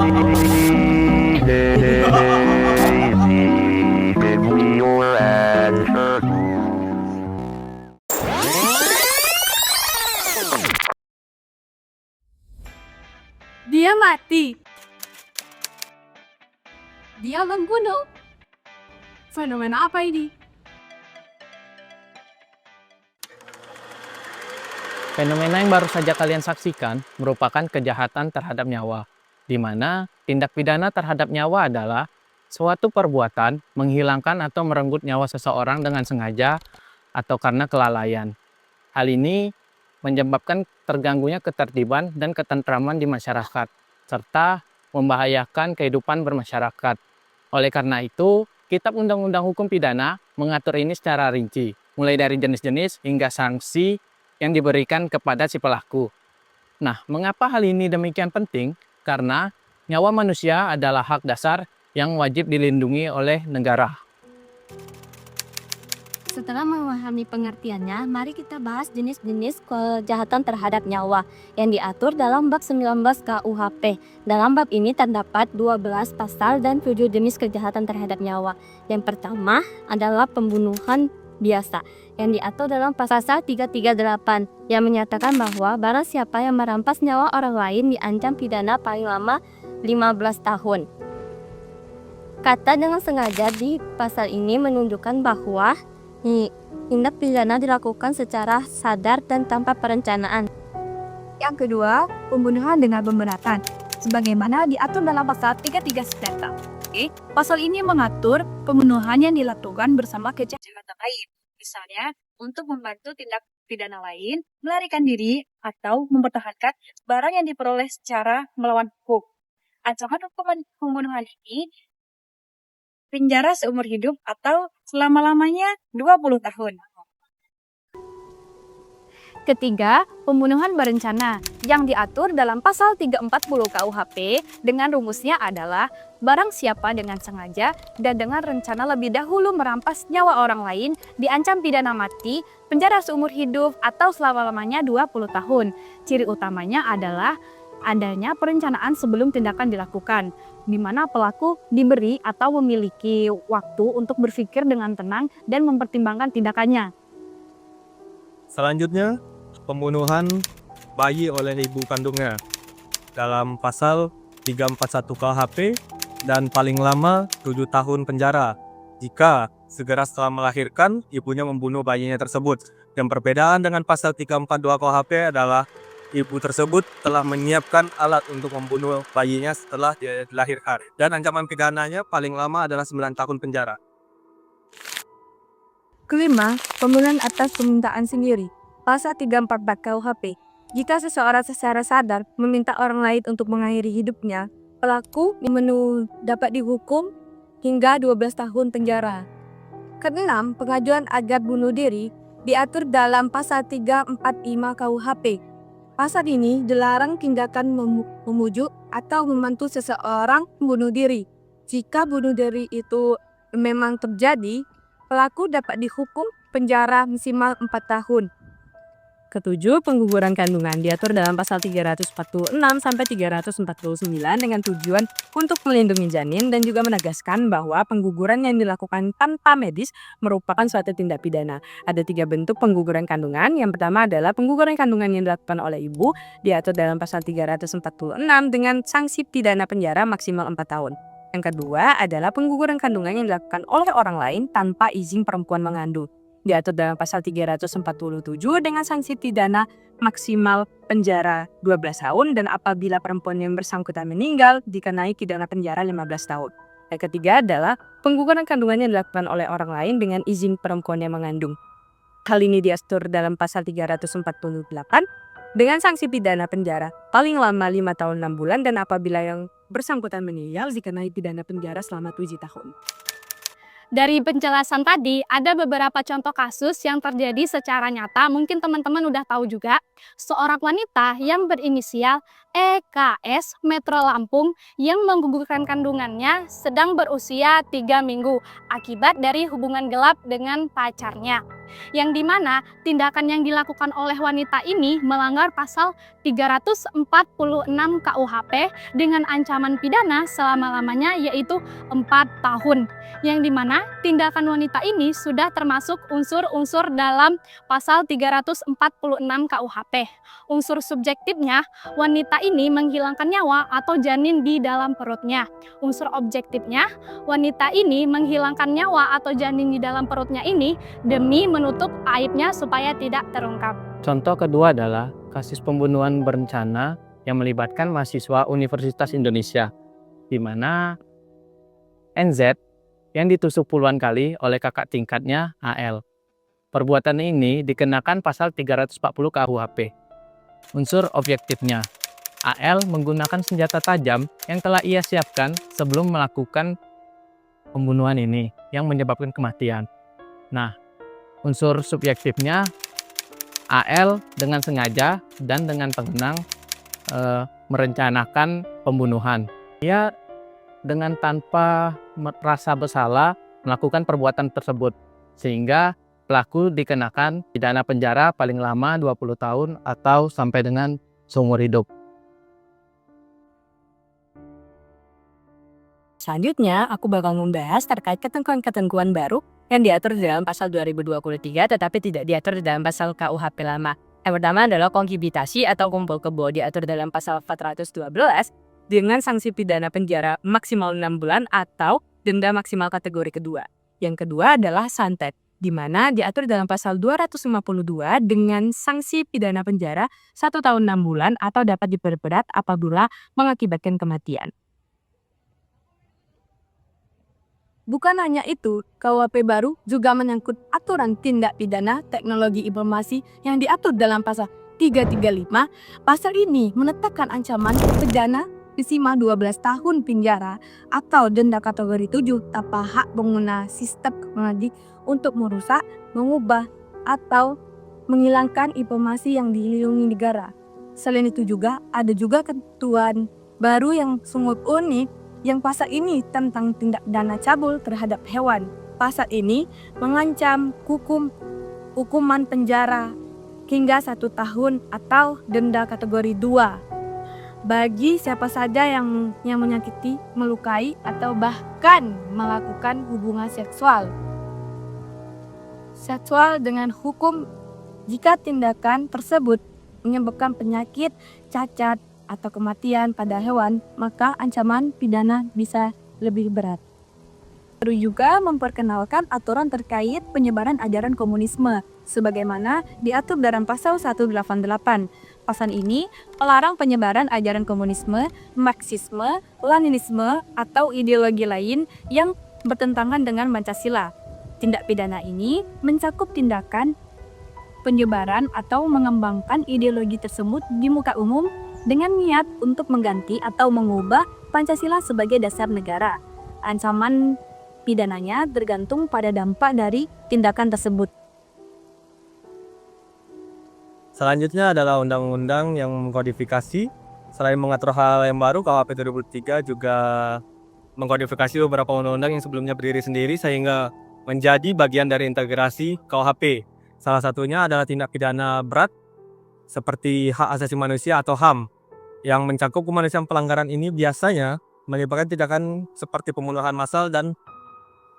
Dia mati. Dia membunuh. Fenomena apa ini? Fenomena yang baru saja kalian saksikan merupakan kejahatan terhadap nyawa, di mana tindak pidana terhadap nyawa adalah suatu perbuatan menghilangkan atau merenggut nyawa seseorang dengan sengaja atau karena kelalaian. Hal ini menyebabkan terganggunya ketertiban dan ketentraman di masyarakat, serta membahayakan kehidupan bermasyarakat. Oleh karena itu, Kitab Undang-Undang Hukum Pidana mengatur ini secara rinci, mulai dari jenis-jenis hingga sanksi yang diberikan kepada si pelaku. Nah, mengapa hal ini demikian penting? Karena nyawa manusia adalah hak dasar yang wajib dilindungi oleh negara. Setelah memahami pengertiannya, mari kita bahas jenis-jenis kejahatan terhadap nyawa yang diatur dalam bab 19 KUHP. Dalam bab ini terdapat 12 pasal dan 7 jenis kejahatan terhadap nyawa. Yang pertama adalah pembunuhan biasa yang diatur dalam pasal 338 yang menyatakan bahwa barang siapa yang merampas nyawa orang lain diancam pidana paling lama 15 tahun. Kata dengan sengaja di pasal ini menunjukkan bahwa tindak pidana dilakukan secara sadar dan tanpa perencanaan. Yang kedua, pembunuhan dengan pemberatan, sebagaimana diatur dalam pasal 339. Pasal ini mengatur pembunuhan yang dilakukan bersama kejahatan lain. Misalnya, untuk membantu tindak pidana lain, melarikan diri, atau mempertahankan barang yang diperoleh secara melawan hukum. Ancaman hukuman pembunuhan ini penjara seumur hidup atau selama-lamanya 20 tahun. Ketiga, pembunuhan berencana yang diatur dalam pasal 340 KUHP dengan rumusnya adalah barang siapa dengan sengaja dan dengan rencana lebih dahulu merampas nyawa orang lain diancam pidana mati, penjara seumur hidup atau selama-lamanya 20 tahun. Ciri utamanya adalah adanya perencanaan sebelum tindakan dilakukan, di mana pelaku diberi atau memiliki waktu untuk berpikir dengan tenang dan mempertimbangkan tindakannya. Selanjutnya, pembunuhan bayi oleh ibu kandungnya dalam pasal 341 KUHP dan paling lama 7 tahun penjara jika segera setelah melahirkan ibunya membunuh bayinya tersebut. Yang perbedaan dengan pasal 342 KUHP adalah ibu tersebut telah menyiapkan alat untuk membunuh bayinya setelah dia dilahirkan. Dan ancaman pidananya paling lama adalah 9 tahun penjara. Kelima, pembunuhan atas permintaan sendiri. Pasal 344 KUHP. Jika seseorang secara sadar meminta orang lain untuk mengakhiri hidupnya, pelaku dapat dihukum hingga 12 tahun penjara. Keenam, pengajuan agar bunuh diri diatur dalam pasal 345 KUHP. Pasal ini dilarang tindakan memujuk atau membantu seseorang membunuh diri. Jika bunuh diri itu memang terjadi, pelaku dapat dihukum penjara maksimal 4 tahun. Ketujuh, pengguguran kandungan diatur dalam pasal 346 sampai 349 dengan tujuan untuk melindungi janin dan juga menegaskan bahwa pengguguran yang dilakukan tanpa medis merupakan suatu tindak pidana. Ada 3 bentuk pengguguran kandungan. Yang pertama adalah pengguguran kandungan yang dilakukan oleh ibu diatur dalam pasal 346 dengan sanksi pidana penjara maksimal 4 tahun. Yang kedua adalah pengguguran kandungan yang dilakukan oleh orang lain tanpa izin perempuan mengandung. Diatur dalam pasal 347 dengan sanksi pidana maksimal penjara 12 tahun dan apabila perempuan yang bersangkutan meninggal dikenai pidana penjara 15 tahun. Yang ketiga adalah pengguguran kandungan yang dilakukan oleh orang lain dengan izin perempuan yang mengandung. Hal ini diatur dalam pasal 348 dengan sanksi pidana penjara paling lama 5 tahun 6 bulan dan apabila yang bersangkutan meninggal dikenai pidana penjara selama 7 tahun. Dari penjelasan tadi, ada beberapa contoh kasus yang terjadi secara nyata, mungkin teman-teman udah tahu juga. Seorang wanita yang berinisial EKS Metro Lampung yang menggugurkan kandungannya sedang berusia 3 minggu akibat dari hubungan gelap dengan pacarnya. yang dimana tindakan yang dilakukan oleh wanita ini melanggar pasal 346 KUHP dengan ancaman pidana selama-lamanya yaitu 4 tahun, yang dimana tindakan wanita ini sudah termasuk unsur-unsur dalam pasal 346 KUHP. Unsur subjektifnya, wanita ini menghilangkan nyawa atau janin di dalam perutnya. Unsur objektifnya, wanita ini menghilangkan nyawa atau janin di dalam perutnya ini demi menutup aibnya supaya tidak terungkap. Contoh kedua adalah kasus pembunuhan berencana yang melibatkan mahasiswa Universitas Indonesia, di mana NZ yang ditusuk puluhan kali oleh kakak tingkatnya AL. Perbuatan ini dikenakan pasal 340 KUHP. Unsur objektifnya, AL menggunakan senjata tajam yang telah ia siapkan sebelum melakukan pembunuhan ini yang menyebabkan kematian. Nah, unsur subjektifnya, AL dengan sengaja dan dengan pengenang merencanakan pembunuhan. Ia dengan tanpa merasa bersalah melakukan perbuatan tersebut, sehingga pelaku dikenakan pidana penjara paling lama 20 tahun atau sampai dengan seumur hidup. Selanjutnya, aku bakal membahas terkait ketentuan-ketentuan baru yang diatur di dalam pasal 2023 tetapi tidak diatur di dalam pasal KUHP lama. Yang pertama adalah konkibitasi atau kumpul kebo, diatur dalam pasal 412 dengan sanksi pidana penjara maksimal 6 bulan atau denda maksimal kategori kedua. Yang kedua adalah santet, di mana diatur dalam pasal 252 dengan sanksi pidana penjara 1 tahun 6 bulan atau dapat diperberat apabila mengakibatkan kematian. Bukan hanya itu, KUHP baru juga menyangkut aturan tindak pidana teknologi informasi yang diatur dalam pasal 335. Pasal ini menetapkan ancaman pidana maksimal 12 tahun penjara atau denda kategori 7 tanpa hak pengguna sistem teknologi untuk merusak, mengubah, atau menghilangkan informasi yang dilindungi negara. Selain itu juga ada juga ketentuan baru yang sungguh unik yang pasal ini tentang tindak pidana cabul terhadap hewan. Pasal ini mengancam hukuman penjara hingga 1 tahun atau denda kategori 2 bagi siapa saja yang menyakiti, melukai, atau bahkan melakukan hubungan seksual dengan hukum jika tindakan tersebut menyebabkan penyakit, cacat, atau kematian pada hewan, maka ancaman pidana bisa lebih berat. Baru juga memperkenalkan aturan terkait penyebaran ajaran komunisme, sebagaimana diatur dalam pasal 188. Pasal ini melarang penyebaran ajaran komunisme, Marxisme, Leninisme, atau ideologi lain yang bertentangan dengan Pancasila. Tindak pidana ini mencakup tindakan penyebaran atau mengembangkan ideologi tersebut di muka umum dengan niat untuk mengganti atau mengubah Pancasila sebagai dasar negara. Ancaman pidananya tergantung pada dampak dari tindakan tersebut. Selanjutnya adalah undang-undang yang mengkodifikasi. Selain mengatur hal yang baru, KUHP 2003 juga mengkodifikasi beberapa undang-undang yang sebelumnya berdiri sendiri sehingga menjadi bagian dari integrasi KUHP. Salah satunya adalah tindak pidana berat seperti hak asasi manusia atau HAM, yang mencakup kemanusiaan. Pelanggaran ini biasanya melibatkan tindakan seperti pembunuhan massal dan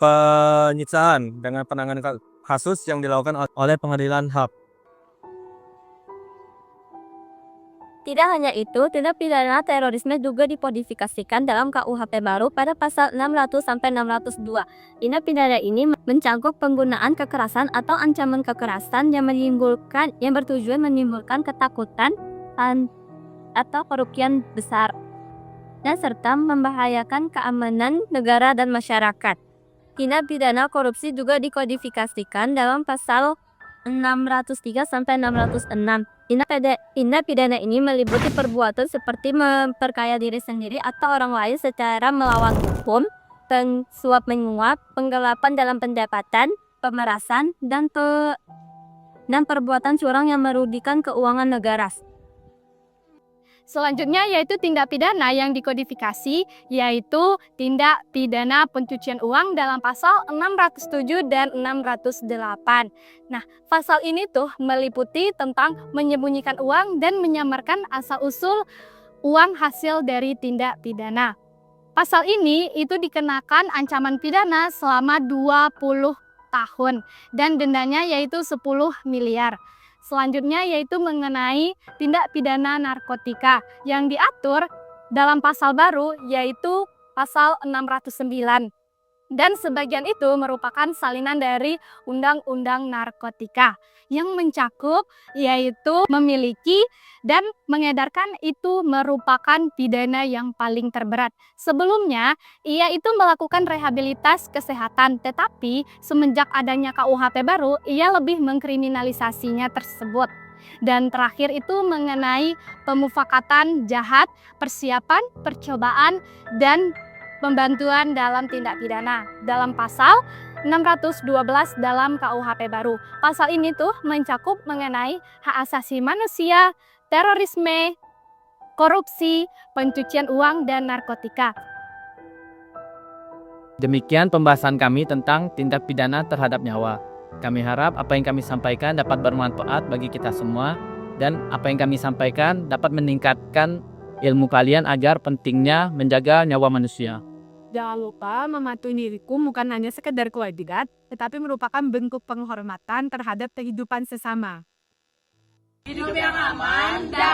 penyiksaan dengan penanganan kasus yang dilakukan oleh pengadilan HAM. Tidak hanya itu, tindak pidana terorisme juga dikodifikasikan dalam KUHP baru pada pasal 600-602. Tindak pidana ini mencakup penggunaan kekerasan atau ancaman kekerasan yang bertujuan menimbulkan ketakutan atau kerugian besar, dan serta membahayakan keamanan negara dan masyarakat. Tindak pidana korupsi juga dikodifikasikan dalam pasal 603-606. Tindak pidana ini meliputi perbuatan seperti memperkaya diri sendiri atau orang lain secara melawan hukum, suap menyuap, penggelapan dalam pendapatan, pemerasan, dan perbuatan curang yang merugikan keuangan negara. Selanjutnya yaitu tindak pidana yang dikodifikasi, yaitu tindak pidana pencucian uang dalam pasal 607 dan 608. Nah, pasal ini tuh meliputi tentang menyembunyikan uang dan menyamarkan asal-usul uang hasil dari tindak pidana. Pasal ini itu dikenakan ancaman pidana selama 20 tahun dan dendanya yaitu 10 miliar. Selanjutnya yaitu mengenai tindak pidana narkotika yang diatur dalam pasal baru yaitu pasal 609. Dan sebagian itu merupakan salinan dari Undang-Undang Narkotika yang mencakup yaitu memiliki dan mengedarkan itu merupakan pidana yang paling terberat. Sebelumnya, ia itu melakukan rehabilitas kesehatan, tetapi semenjak adanya KUHP baru, ia lebih mengkriminalisasinya tersebut. Dan terakhir itu mengenai pemufakatan jahat, persiapan, percobaan, dan pembantuan dalam tindak pidana dalam pasal 612 dalam KUHP baru. Pasal ini tuh mencakup mengenai hak asasi manusia, terorisme, korupsi, pencucian uang, dan narkotika. Demikian pembahasan kami tentang tindak pidana terhadap nyawa. Kami harap apa yang kami sampaikan dapat bermanfaat bagi kita semua dan apa yang kami sampaikan dapat meningkatkan ilmu kalian agar pentingnya menjaga nyawa manusia. Jangan lupa mematuhi hukum bukan hanya sekedar kewajiban, tetapi merupakan bentuk penghormatan terhadap kehidupan sesama. Hidup yang aman dan